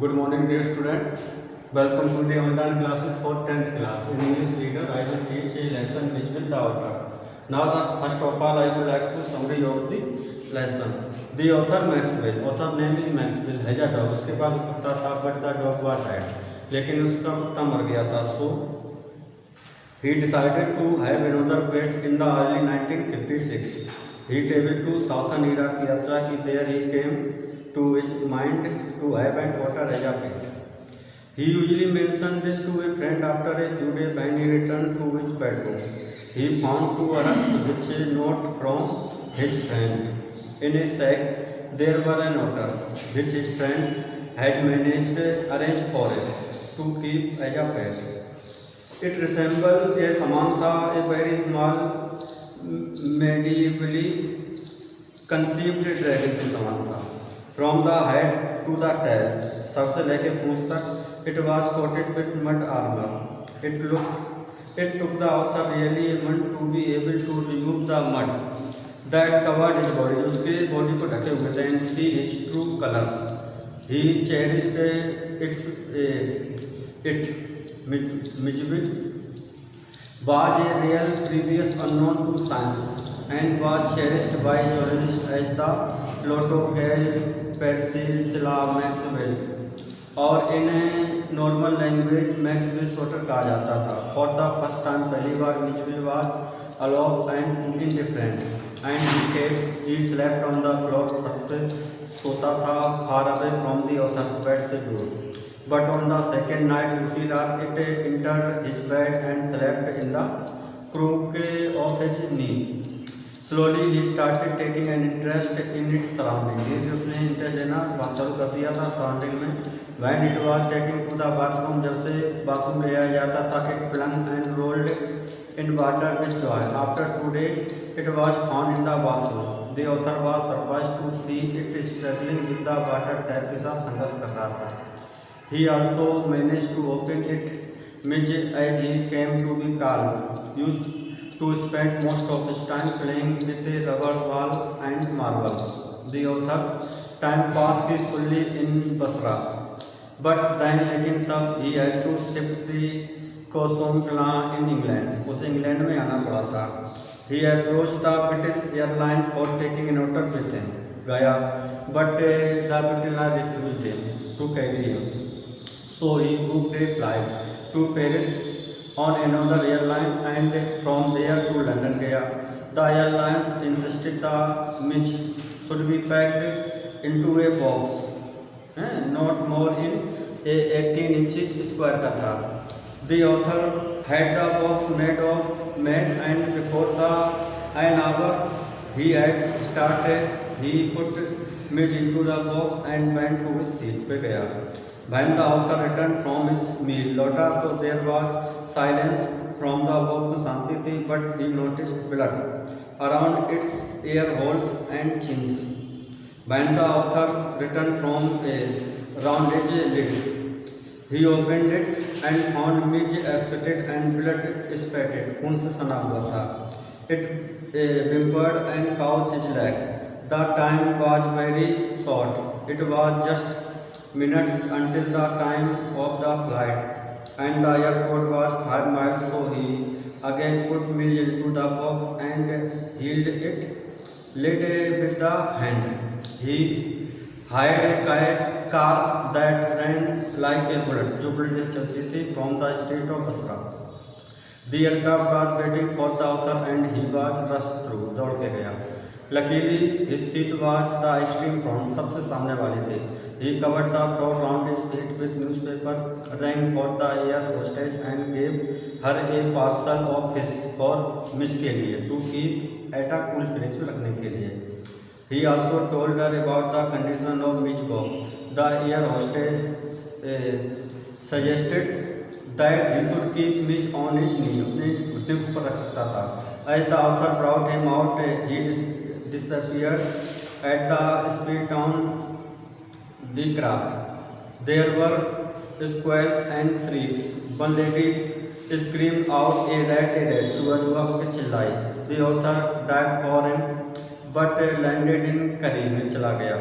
Good morning, dear student. Welcome to the online classes for 10th class. In English reader, I will teach a lesson which will the author. Now, first of all, I would like to summary of the lesson. The author Maxwell. Author name is Maxwell. है जा dog. उसके पास कुत्ता था, but the dog was dead. लेकिन उसका कुत्ता मर गया था. So he decided to have another pet in the early 1956. He traveled to southern Iraq यात्रा की. There he came to his mind to have an otter as a pet. He usually mentioned this to a friend after a few days when he returned to his bedroom. He found two rugs which a note from his friend. In a sack there were an otter which his friend had arranged for it to keep as a pet. It resembled a Samantha, a very small medievally conceived dragon की Samantha. From the head to the tail, sir से लेके पूंछ तक, it was coated with mud armor. It took the author really a month to be able to remove the mud that covered his body. उसके body को ढके हुए थे and see his true colors. He cherished it Mijbit was a real previous unknown to science and was cherished by geologists as the Lotogale Persilla Maxwell, और इन्हें normal language Maxwell ओटर कहा जाता था. फॉर द फर्स्ट टाइम पहली बार Mijbil was aloof and indifferent and he slept on the floor. First पे सोता था far away from the author's bed से दूर. But on the second night उसी रात it entered his bed and slept in the crook of his knee. Slowly he started taking an interest in its surrounding. धीरे उसने interest लेना चालू कर दिया था सराउंडिंग में. When it was taking to the bathroom, जब से बाथरूम ले आया जाता था, it plunged and rolled in water with joy. After 2 days it was found in the bathroom. The author was surprised to see it struggling with the water tap के साथ संघर्ष कर रहा था. He also managed to open it Mij as he came to be calm. Used to spend most of his time playing with a rubber ball and marbles. The author's time passed peacefully in Basra, but then लेकिन तब he had to shift the Kosum clan in England. उसे England में आना पड़ा था. He approached the British airline for taking an otter with him. गया, but the British airline refused him to carry him. So he booked a flight to Paris on another airline and from there to London गया. The airlines insisted the Mitch should be packed into a box, not more in a 18 inches square का था. The author had the box made and before an hour he had started, he put Mitch into the box and went to his seat पे गया. When the author returned from his meal, लौटा तो there was silence from the box में शांति थी, but he noticed blood around its ear holes and chins. When the author returned from a round lid, he opened it and found Midge excited and blood spattered. खून से सना हुआ था. It whimpered and couched its leg. The time was very short. It was just minutes until the time of the flight and the airport was 5 miles, so he again put Millie into the box and held it lid with the hand. He hired a car that ran like a bullet, जो bullet जैसे चलती थी, from the street of Basra. The aircraft was waiting for the author and he was rushed through. दौड़ के गया. Luckily his seat was the extreme front, सबसे सामने वाली थी. He covered the floor round his feet with newspaper, rang for the air hostess and gave her a parcel of fish for Miss के लिए, to keep at a cool place में रखने के लिए. He also told her about the condition of Miss Bob. The air hostess suggested that he should keep Miss on his knee, अपने घुटने के ऊपर रख सकता था. As the author brought him out, he disappeared at the speed down the craft. There were squeals and shrieks. One lady screamed out a rat, चूहा चूहा करके चिल्लाई. The author dived for him, but landed in Curry में चला गया.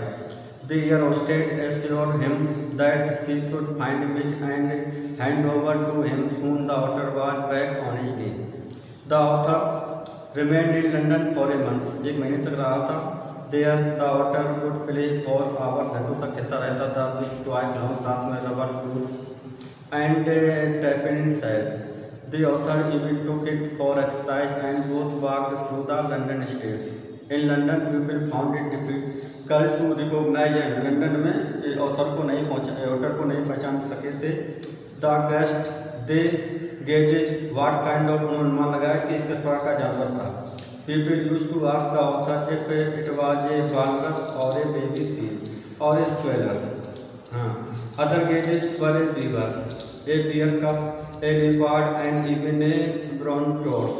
The air hostess assured him that she should find Mitch and hand over to him soon. The author was back on his knee. The author remained in London for a month. 1 महीने तक रहा था. There the author would play for hours. घंटों तक खेलता रहता था with toy clowns, साथ में rubber boots and tapping in cell. The author even took it for exercise and both walked through the London streets. In London, people found it difficult to recognize him. London में author को नहीं पहचान सके थे. The guest they gauges what kind of अनुमान लगाया कि इस प्रकार का जानवर था. People used to ask the author if it was a walrus or a baby seal or a squirrel. Other gauges were a beaver, a bear cub, a leopard, and even a brontosaurus.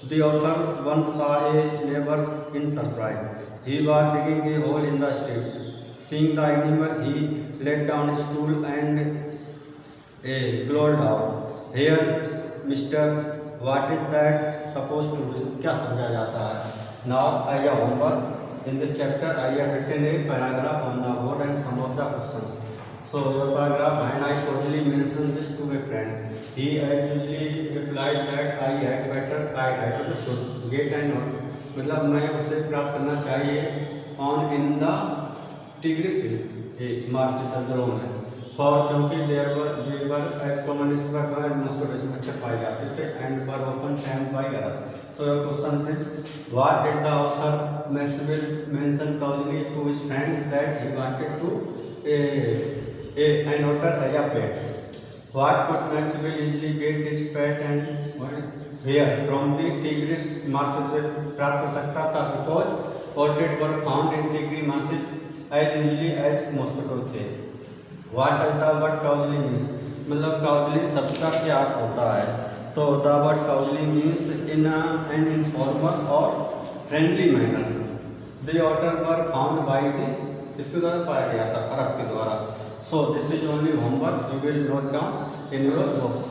The author once saw a neighbor in surprise. He was digging a hole in the street. Seeing the animal, he laid down his tool and glowed out. Here, Mister, what is that supposed to be? क्या समझा जाता है? Now, I have homework. In this chapter, I have written a paragraph on the board and some of the questions. So, your paragraph, and I totally mentioned this to a friend. He had usually replied that I had better, I had to should get and not. मतलब मैं उसे प्राप्त करना चाहिए on in the Tigris मार्सिडल में. For क्योंकि they were as common as mosquitoes मच्छर पाए जाते थे and were often tamed by others. So your question is, what did the author Maxwell mention casually to his friend that he wanted to an otter as a pet? What could Maxwell easily get his pet and where from the Tigris marshes से प्राप्त कर सकता था? Because orchids were found in Tigris marshes as usually as mosquitoes थे. What does the word causally means? मतलब causally शब्द का क्या अर्थ होता है? तो the word causally means in an informal or friendly manner. The otter were found by the इसके द्वारा पाया गया था, अरब के द्वारा. So this is only homework. You will note down in your book.